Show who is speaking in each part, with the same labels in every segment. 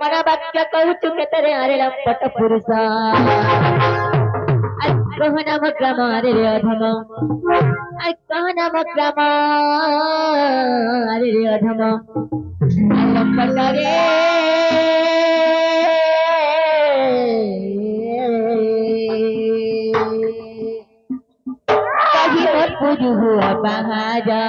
Speaker 1: मन वाक्य कहूचु केतरे अरे लंपट पुरुष कहना मग्राम अरे रे अधम कहना मग्राम अरे रे अधम लंपट रे कहीं मत पूजू हुआ बहाजा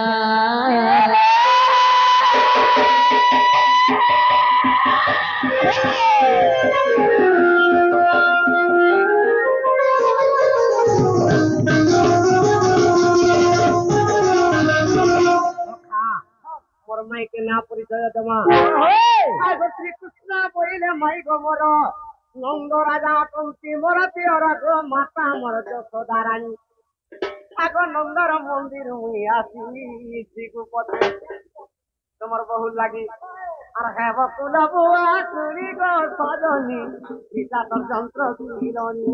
Speaker 2: माई के ना परिचय दमा आगो श्री कृष्ण बोले माई गो मोर नंद राजा कुंती मोर पियर गो माता मोर यशोदा रानी आगो नंदर मंदिर मुई आसी श्रीगुपते तुम्हार बहु लगी আর হেব কুল বুয়া কুড়ি গো সজনী গীতা তোর যন্ত্র কিলনি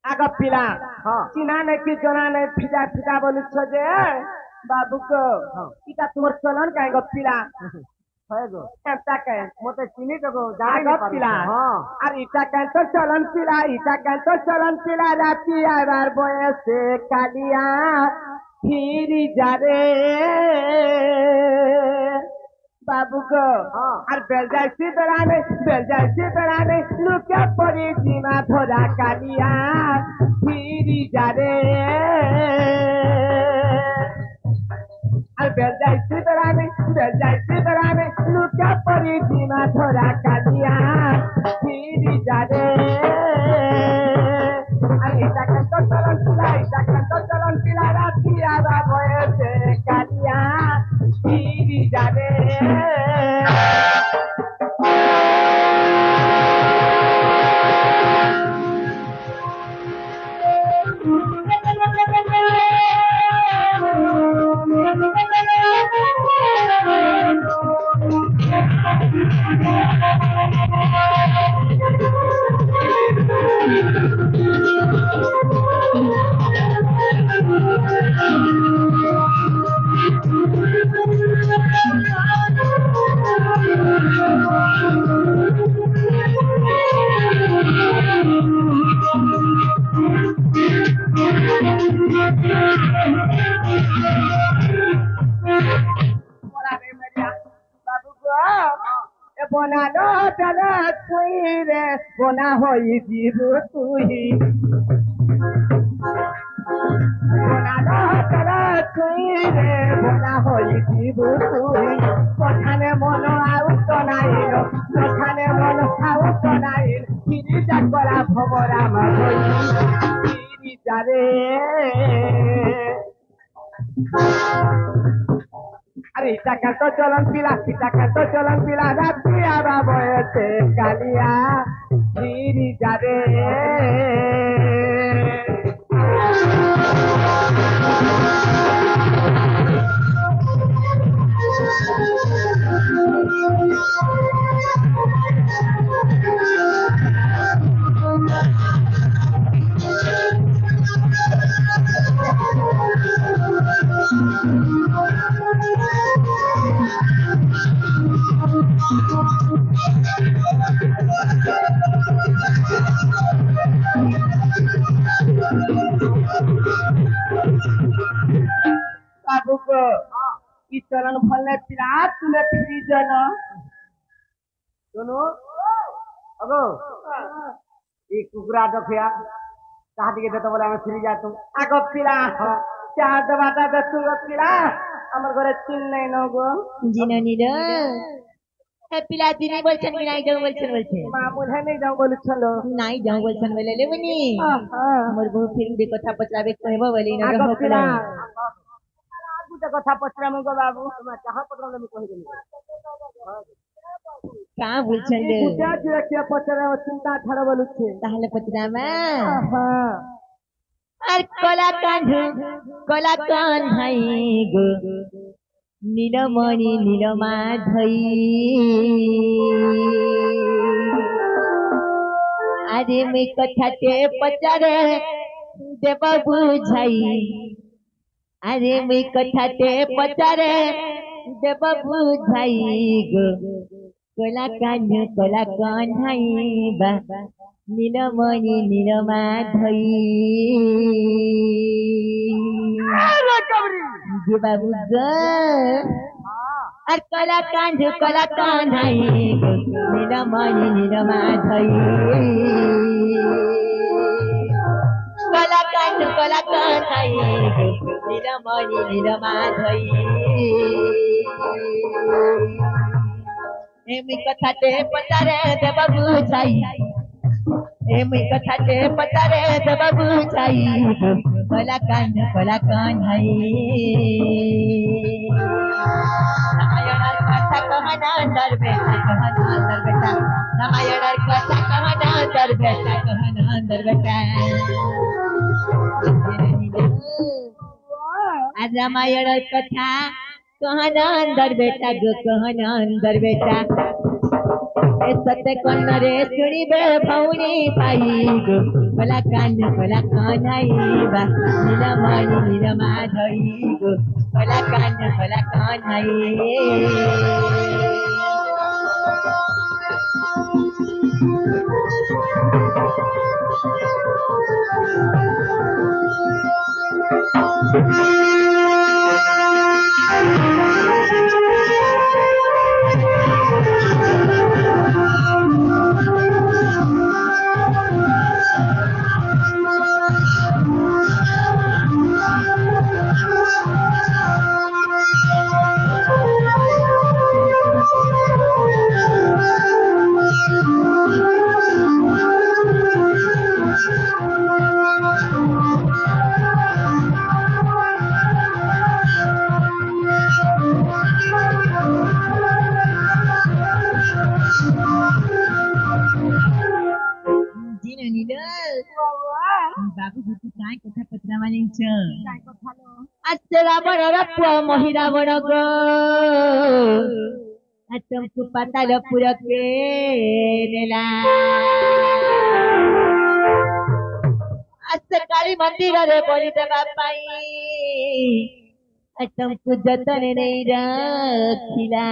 Speaker 2: আগ পিলা চিনা নাই কি জনা নাই ফিজা ফিজা বলিছ যে বাবুক ইটা তোমার চলন কাই গো পিলা মতে চিনি দেবো পিলা আর ইটা কেন তো চলন পিলা ইটা কেন তো চলন পিলা রাতি আবার বয়সে কালিয়া ফিরি যারে বাবুক আর বেল যাইছি বেড়ানে লুকে পড়ি সীমা ধরা কালিয়া ফিরি যারে আর বেল যাইছি বেড়ানে লুকে পড়ি সীমা ধরা কালিয়া ফিরি যারে আর এটা কেন তো চলন পিলা রাতি আবার বয়সে কালিয়া ফিরি যারে বনালো তারা তুই রে বনা হই দিব তুই বনালো তারা তুই রে বনা হই দিব তুই কোথানে মন আউট নাইল কোথানে মন আউট নাইল ফিরি যা করা ভবরা মাই ফিরি যারে আরে ইটা কেন তো চলন পিলা রাতি আবা বয়সে কালিয়া ফিরি যারে बाबूक ई चरण फलने पिला तुले फिरी जन सुनो अगो ई कुकुरा देखिया कहा दिखे तो बोले हमें फिरी जातू आगो पिला चाह दबाता दस पिला আমার ঘরে চিন নাই ন গো
Speaker 1: জিনানি রে পিলা দিনে বলছেন কি নাই যাও বলছেন
Speaker 2: মা বলে নাই যাও বলছল
Speaker 1: নাই যাও বলছেন বলে লেবনি আমার বউ ফিরবে কথা পচরাবে কইবো বলি না গো পিলা
Speaker 2: আগুটা কথা পচরাম গো বাবু তোমার চাহ পচরাম আমি কই দেব
Speaker 1: কা বলছেন রে
Speaker 2: কুটা যে কি পচরা চিন্তা ছাড়া বলছে
Speaker 1: তাহলে পচরামা আর কলা কান হাই গো নীলমণি নীলমাধবী अरे मैं कथाटे पचारे देव बुझाई अरे मैं कथाटे पचारे देव बुझाई गो कोला कान्हाई बा नीलमणि नीलमाधई जी बाबू ग और कला कान्हाई नीलमणि नीलमाधई कला कान्हाई नीलमणि नीलमाधई एमी कथाटे पचारे देव बुझाई एमी कथाटे पचारे देव बुझाई कला कान्हाई रामायण कथा कहना अंदर बेटा रामायण कथा कहना अंदर बेटा आज रामायण कथा कहना अंदर बेटा गो कहना अंदर बेटा ए सत्य कन्न रे सुनिबे भौनी पाई गो कला कान्हाई बा नीलमणि नीलमाधई गो कला कान्हाई बाबू गुटू काय कथा पत्रा मानिंच आज रावण रप्पा महिरावण गो तुमको पाताल पुरके नेला आज काली मंदिर रे बलि देवा पाई तुमको जतन नहीं रखिला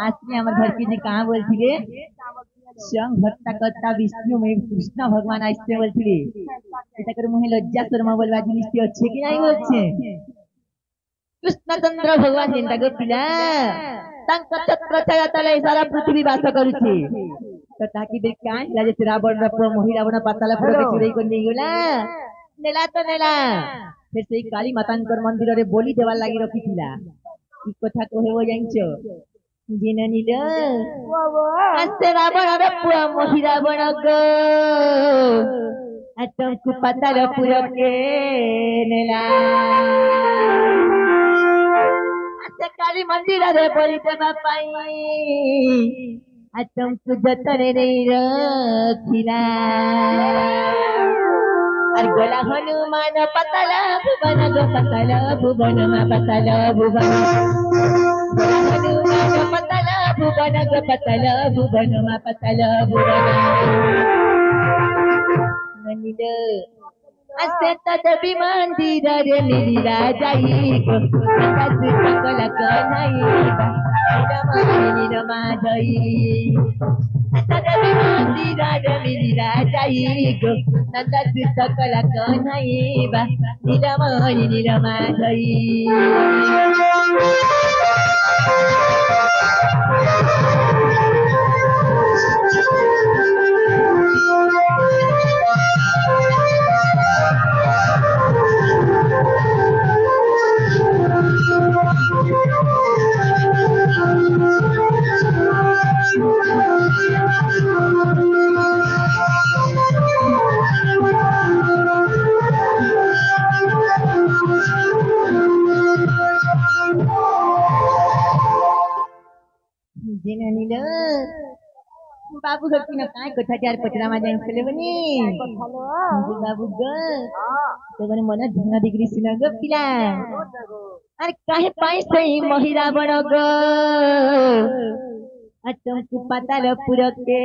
Speaker 1: आज हमारे घर की जी कहाँ बोलती रे संग भक्ता करता विष्णु में कृष्ण भगवान आइसते बोलती এটা করে মুহে লজ্জা শর্মা বলবা জিনিসটি হচ্ছে কি নাই বলছে কৃষ্ণচন্দ্র ভগবান চিন্তা করছিলা তাঙ্ক ছত্র ছায়া তলে সারা পৃথিবী বাস করুছে তো তাকি দেখি কান যে রাবণ মহিরাবণ পাতালা পুরকে চুরি করে নিয়ে গলা নেলা তো নেলা ফের সেই কালী মাতাঙ্কর মন্দিরে বলি দেওয়ার লাগি রখিছিলা কি কথা কহেব জানছো জিনানি লো আস্তে রাবণ রপ্পা মহিরাবণ গো तुमको पता लो पूरा के नेला अच्छा काली मंदिर रे बोली देवा पाई तुमको जतन नहीं रखिला और गोला हनुमान पतला भुवन गो पतला भुवन मा पतला भुवन गोला हनुमान पतला भुवन गो पतला भुवन मा पतला भुवन असे तदपि मंदिर रे मिलिरा जाई गो तदपि सकल कन्हाई नीलमाधई तदपि मंदिर रे मिलिरा जाई गो तदपि सकल कन्हाई नीलमणि नीलमाधई बाबू घर की काय कथा चार पचरा माझ्या इंसले बनी बाबू ग तो बने मन धना डिग्री सिना ग पिला अरे काहे पाई सही महिला बन ग तुमको पातालपुर के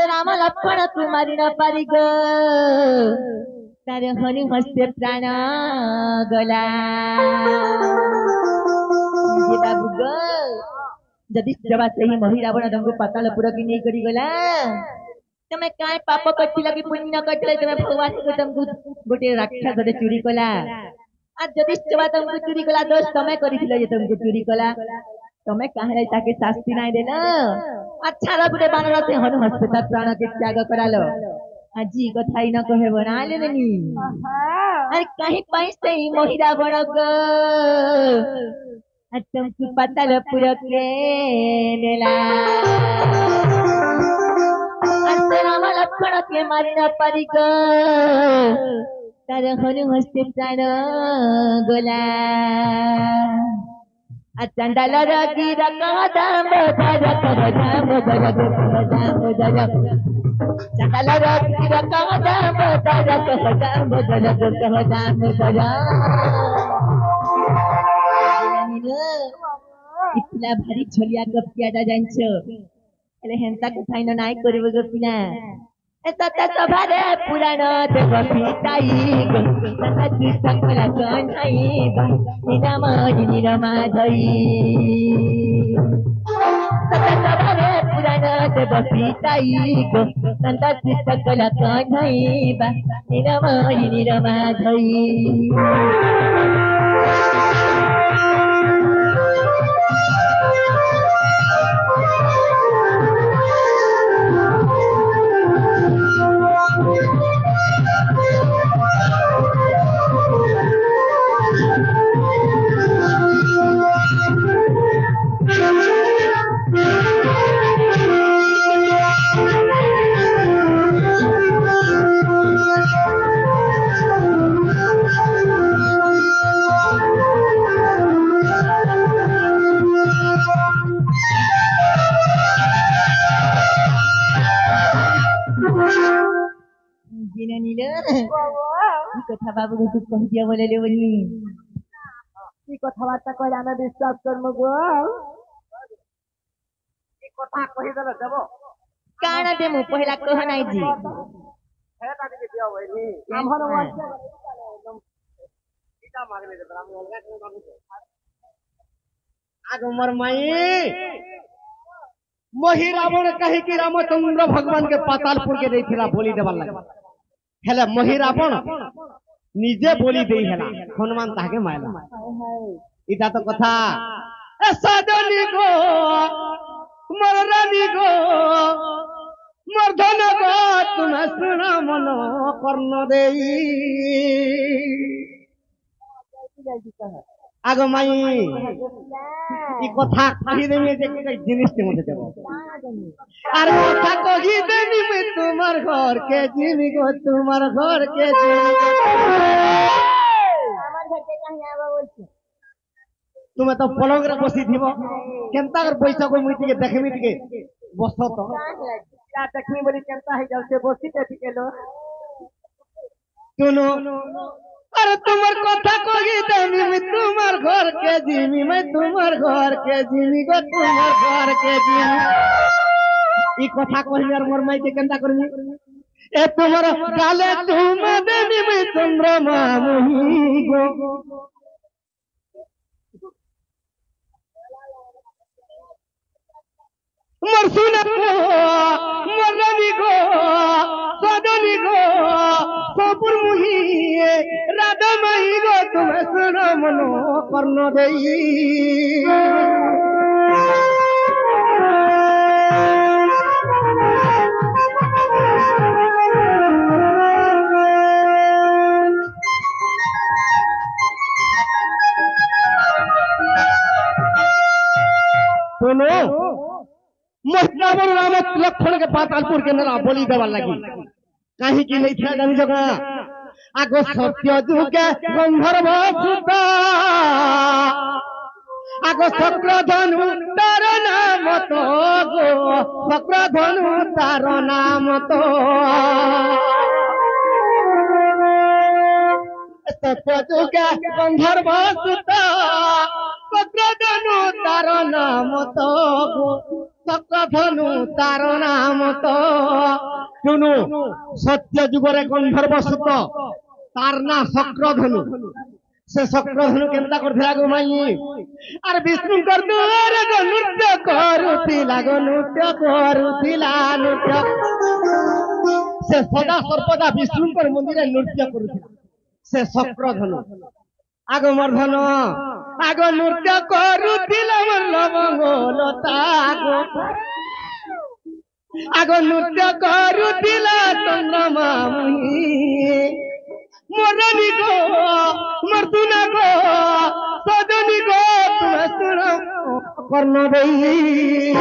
Speaker 1: राम लक्ष्मण कुमारी न पारी गो तार हनु हस्ते प्राण गला बाबू गो जदि जबा से मही रावण तुमको पातालपुर की नहीं करी गला तमें काय पाप करथिला कि पुण्य करथिला तमें भगवान को तुमको गोटे राक्षस गोटे चोरी कला आज जदि जबा तुमको चोरी कला दोष तमें करिथिला जे तुमको चोरी कला तमें काहे ताके शास्ति नाही देना अच्छा रा गुटे बानर से हनु हस्ते प्राण के त्याग करालो आजी कथाई न कहे बनाले ननी अरे कहीं पैसे ही मोहिरा बड़क तुमको पातालपुर के नेला राम लक्ष्मण के मारी न पारी गो तार हनु हस्ते प्राण गोला चंडल गिर कदम चंडल गिर कदम इतना भारी झोलिया गपियाटा जान्छ अरे हेंता कथाई न नाई करबो गपिना सत्ता सभारे पुराण देव पिताई सत्ता चित्तकला कन्हाई निरमा धई सत्ता सभारे पुराण देव पिताई सत्ता चित्तकला कन्हाई निरमा धई कथा बाबू को कह दिया बोले ले बनी
Speaker 2: की कथाबार्ता कहला ना विश्वास कर मगो की कथा कहि देला देबो
Speaker 1: काना दे मु पहिला कह नाही जी
Speaker 2: हे ताके के दिया होइनी हमर वाच एकदम सीधा मारने दे ब्राह्मण लगा के बाबू आज उमर माई मोहि रावण कहि कि रामचंद्र भगवान के पातालपुर के देथिला बोली देबार लगा हेले मोहि रावण निजे बोली देई हेला हनुमान ताके मायला इता तो कथा ए सदनी गो मोर रानी गो मोर धन गो तुम सुन मन कर्ण देई आगो माई ई कथा कहि देबे जे जिनिस ते मते देबो আর কথা কহি দেনি মে তোমার ঘর কে জিমি গো তোমার ঘর কে জিমি গো আমার ঘর কে কাহি আবা বলছি তুমি তো পলং রে বসি থিব কেনতা कर পয়সা কই মুই টিকে দেখমি টিকে বস তো কা দেখমি বলি কেনতা হই যাও সে বসি তে টিকে লো শুনো अरे तुम्हार कथा कही देनी मैं तुम्हार घर के जिमी मैं तुम्हार घर के जिमी गो तुम्हार घर के जिमी ई कथा कही यार मोर माई के केनता करनी ए तुम्हार गाले तुम देनी मैं चंद्रमा मोही गो मोर सुना गो मोर रानी गो सदनी गो सपुर मुही राधा माही गो तुम सुन मनो कर्ण देई सुनो राम लक्ष्मण के पातालपुर के नेला बोली देवा लगी कहीं की नहीं था जानी जगह आगो सत्य जुगे गंधर्व सुता आगो शक्रधनु तार नाम तो गो शक्रधनु तार नाम तो सत्य जुगे गंधर्व सुता शक्र तार नाम तो चक्रधनु तार नाम तो शुनु सत्य जुगरे गंधर्व सुत तार ना चक्रधनु से चक्रधनु केनता करथिला गो माई आर विष्णु कर द्वार गो नृत्य करुथिला नृत्य से सदा सर्वदा विष्णु कर मंदिर नृत्य करुथिला से चक्रधनु आग मर्धन आग नृत्य करुथिला लवंगलता आग नृत्य करुथिला चंद्रमा मुनि मोरनी गो मर्दुना गो सजनी गो तुम सुनो कर्ण देई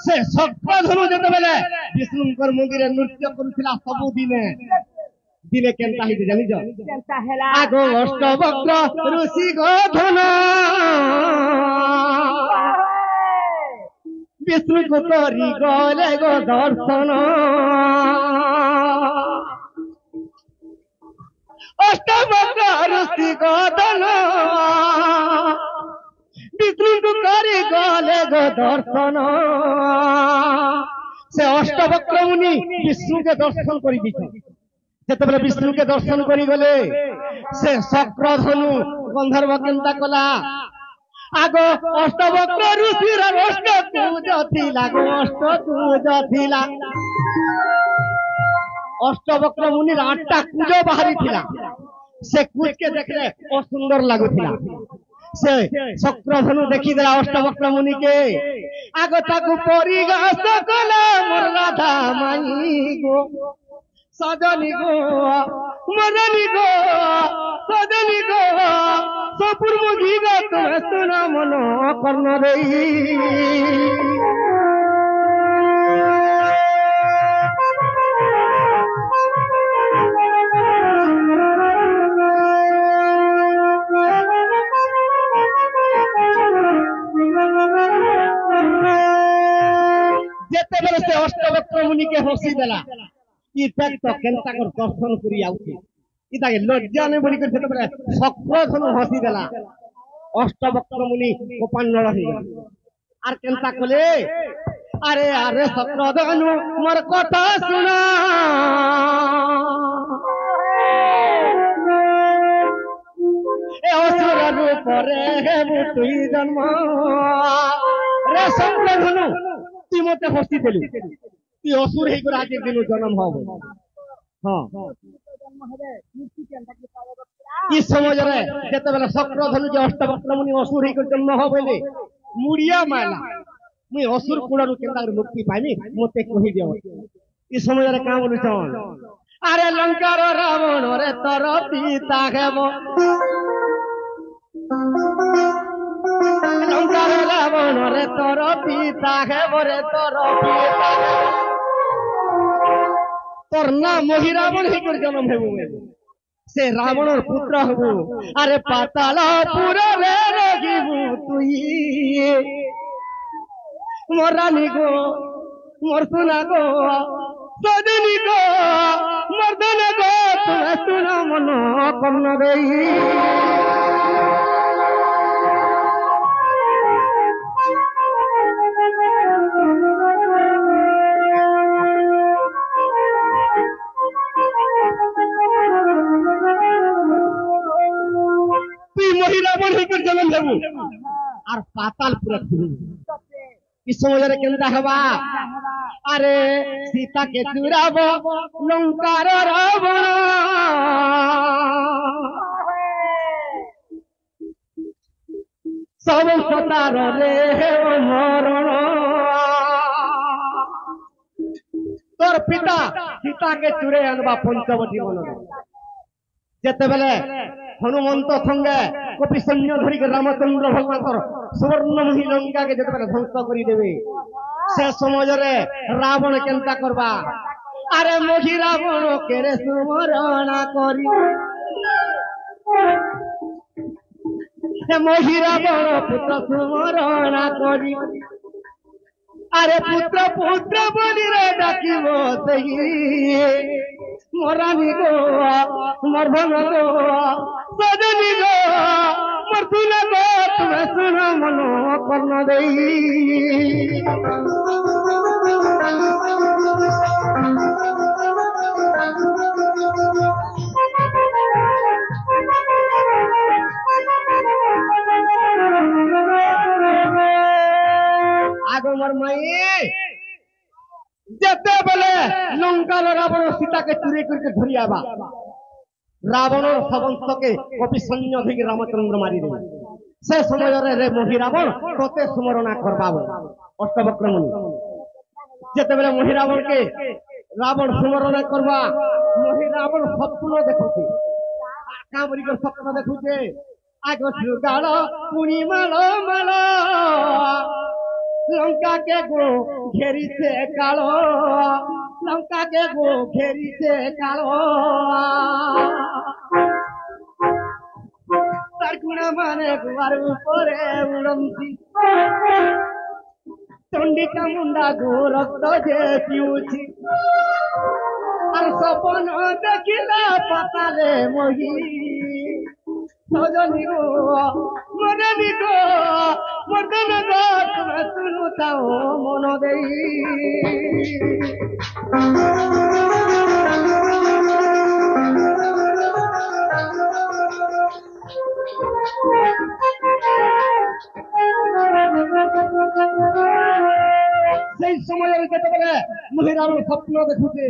Speaker 2: से चक्रधनु जते बेले विष्णुकर मंदिर नृत्य करुथिला सब दिने दिने केनता हिते जानि जो केनता हेला आगो अष्टवक्र ऋषि गोधन विष्णु को करी गले गो दर्शन अष्टवक्र ऋषि गोधन विष्णु को करी गले गो दर्शन से अष्टवक्र मुनि विष्णु के दर्शन करी दिछन जेते विष्णु के दर्शन करी गले से चक्रधनु गंधर्व केनता कला आगो अष्टवक्र ऋषिर अष्टभुज थिला गो अष्टभुज थिला अष्टवक्र मुनि 8टा कुज बाहरी थिला से कुज के देखले ओ सुंदर लागुथिला से चक्रधनु देखी देला अष्टवक्र मुनि के आगो ताकू परिगास कला मोर राधा माई गो सजनी गो मदनी गो सजनी गो सपुर मुझी गो तुम सुना मनो कर्ण देई जेते बेले से अष्टवक्र मुनि के हसी देला ई तक तो केनता कर दर्शन करी आउची इताके लज्जा नै बड़ी कर बेले चक्रधनु हसी देला अष्टवक्र मुनि कोपान्नल हो आर केनता कले अरे अरे चक्रधनु मोर कथा सुना ए असुर रूप रे हेबु तुई जन्म रे चक्रधनु ती मते हसी देलु ती असुर हे कर आज दिन जन्म हबो हां इस समय रे जेते बेला चक्रधनु जे अष्टवक्र मुनि असुर हे कर जन्म हबेले मुड़िया माला मुई असुर कुड़ारु केनता मुक्ति पाइमी मते कहि दियो इस समय रे का बोलुछन अरे लंकार रावण रे तर पिता हेबो लंकार रावण रे तर पिता हेबो रे तर पिता तोर ना मोहि रावण ही कर जन्म हेबो से रावण पुत्र हबो अरे पाताल पुर रे रगिबु तुई मोरानी गो मोरसुना गो सजनी गो मर्दन गो तुम सुना मनो कर्ण देई महिला बन होकर जन्म देबू और पाताल पूरा इस समय केनता हवा अरे सीता के चुराब लंकार रावण सब सतार रे मरण तोर पिता सीता के चुरे अनबा पंचवटी मन जेते बेले हनुमंत संगे कपि सैन्य धरिक रामचंद्र भगवान सुवर्णमुखी लंका के जेते बेले ध्वंस करी देबे से समय रे रावण केनता करबा अरे मोहि रावण केरे सुमरण करी ସେ ମହିରା ବଣ ପୁତ୍ର ସୁମରଣା କରି ଆରେ ପୁତ୍ର ପୁତ୍ର ବୋଲିରେ ଡାକିବ ସେହି ମରାନି ଗୋ ମର୍ଭନ ଗୋ ସଜନି ଗୋ ମର୍ଥୁଲ ଗୋ ତୁମେ ଶୁଣ ମନ କର୍ଣ୍ଣ ଦେଇ आगो मोर माई जेते बेले लंकार रावण सीता के चुरी करके धरी आबा रावण सबंत के कपि सैन्य धि रामचंद्र मारी दे से समय रे मोहि रावण तोते स्मरणा करबाबो अष्टवक्र मुनि जेते बेले मोहि रावण के रावण स्मरणा करबा मोहि रावण स्वप्न देखुछे कामरी के स्वप्न देखुछे आगो सुगाल पुनी मालो मालो लंका के गो घेरी से कालो लंका के गो घेरी से कालो सरगुणा माने गुवार ऊपरे उड़ंती चंडिका मुंडा गो रक्त जे पिउछि আর সপন দেখিলা পাতালে মহি সজনী গো মরণী গো মর্দন গো তুমি শুনু তাও মন দেই সেই সময় যেতেবেলে মহিলার স্বপ্ন দেখুছে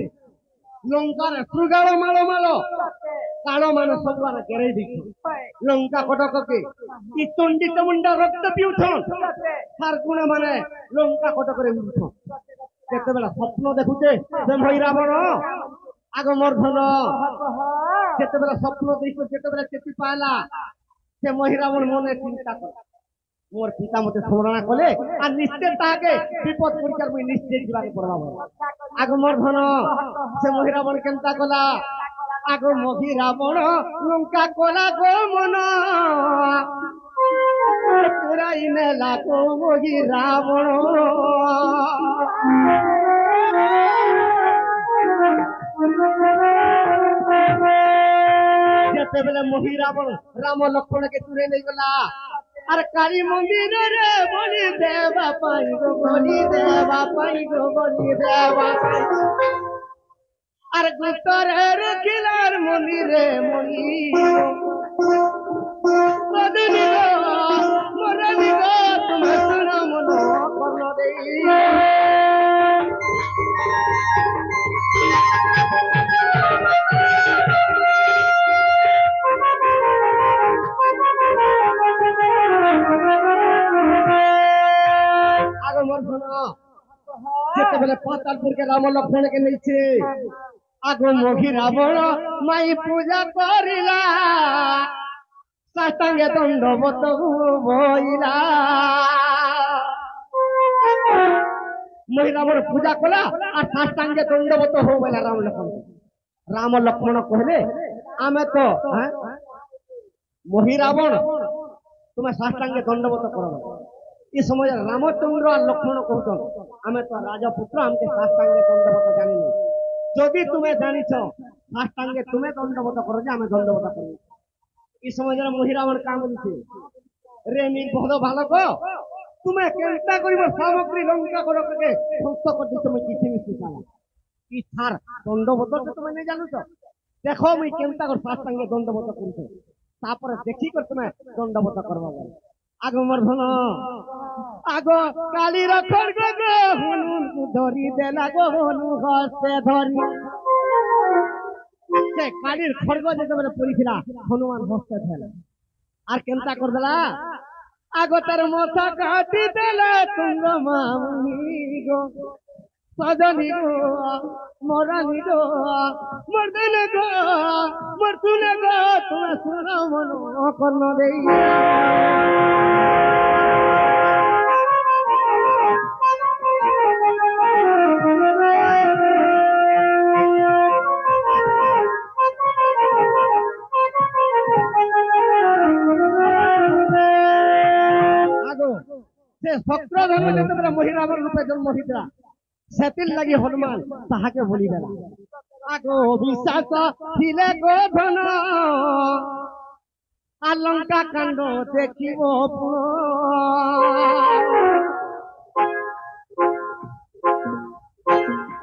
Speaker 2: লঙ্কার সুগাল মালো মালো কালো মানে সবার ঘেরাই দিচ্ছে লঙ্কা কটককে কি চন্ডিত মুন্ডা রক্ত পিউছন তার গুণে মানে লঙ্কা কটকরে উঠছ যেতেবেলে স্বপ্ন দেখুছে যে মহিরাবণ আগ মর্ধন যেতেবেলে স্বপ্ন দেখো যেতেবেলে চেতি পাইলা সে মহিরাবণ মনে চিন্তা করে मोर पिता मते स्मरण कले आ निश्चय ताके विपद परिकार मुई निश्चय जीवाके पड़बा आगो मोर धन से मोहिरावण केनता कला आगो मोहिरावण लंका कला गो मन पुराई नेला गो मोहिरावण जेते बेले मोहिरावण राम लक्ष्मण के चुरे नहीं गला अरे काली मंदिर रे बोली देवा पाई गो बोली देवा पाई गो बोली देवा अरे गुप्तर रखिलार मंदिर रे मणि सदनी गो मरनी गो तुम सुना मनो कर्ण देई যেতেবেলে পাতালপুর के राम लक्ष्मण के नीचे आगो मोहि रावण माई पूजा करिला साष्टांगे दंडवत भइला मोहि रावण पूजा कला और साष्टांगे दंडवत हो गला राम लक्ष्मण कहले आमे तो मोहि रावण तुम्हें साष्टांगे दंडवत करो इस समय रामचंद्र और लक्ष्मण कहते आम तो राजपुत्र आमके साष्टांगे दंडवत जानी जदि तुम्हें जानी साष्टांगे तुम्हें दंडवत करो आम दंडवत कर इस समय महिरावण काम रे मी बहुत बालक तुम्हें केनता कर सामग्री लंका कर ध्वंस कर तुम्हें किसी मिसी सारा दंडवत तुम्हें नहीं जानू देखो मुई केनता कर साष्टांगे दंडवत कर देखी कर तुम्हें दंडवत करवा आगो मर्धन आगो काली रखड़ गो हनु धरी देला गो हनु हस्ते धरी से काली खड़ग जेते बेले पड़ीथिला हनुमान हस्ते धरला आर केनता कर देला आगो तार मथा काटी देला तुंग मामुनी गो सजनी गो मरानी गो मर्दन गो मर्तुन गो तुम सुना मनो कर्ण देई से शक्रधन जेतबेले महिरावर रूपे जन्म होइतला सेतिल लागि हनुमान ताहाके बोली देला आगो विश्वास थिले गो धन अलंका कांड देखिबो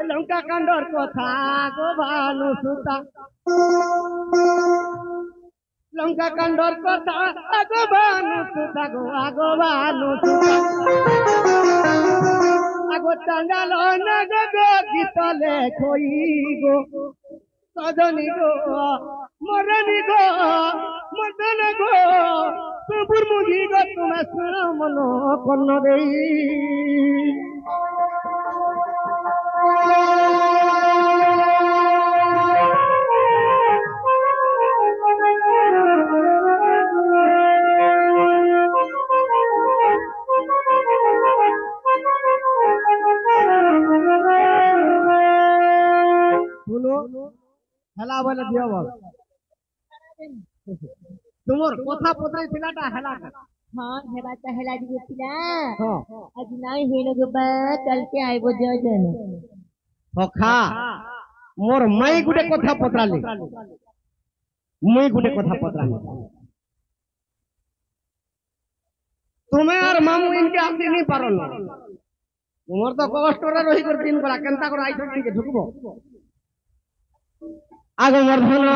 Speaker 2: लंका कांडर कथा गो भानु सुता लंका कांडर कथा आगो भानु सुता गो आगो भानु सुता आगो चांडाल नग गो गीत लेखोई गो सजनी गो मरनी गो मदन गो प्रभुर मुझी गो तुम्हें सुन मनो कन्न देई হেলা বলে দিও বল তোমার কথা পত্রে ছিলাটা হেলাটা
Speaker 1: हाँ हेबा तो हेला दी पिला आज नहीं होइनो गो बा चल के आइबो जजन
Speaker 2: সখা মোর মাই গুটে কথা পত্রালি মুই গুটে কথা পত্রালি তুমি আর মামু ইনকে আসি নি পারো না তোমার তো কষ্টরে রহি করে দিন গলা কেনতা করে আইছো ঢুকবো আগে মোর ধন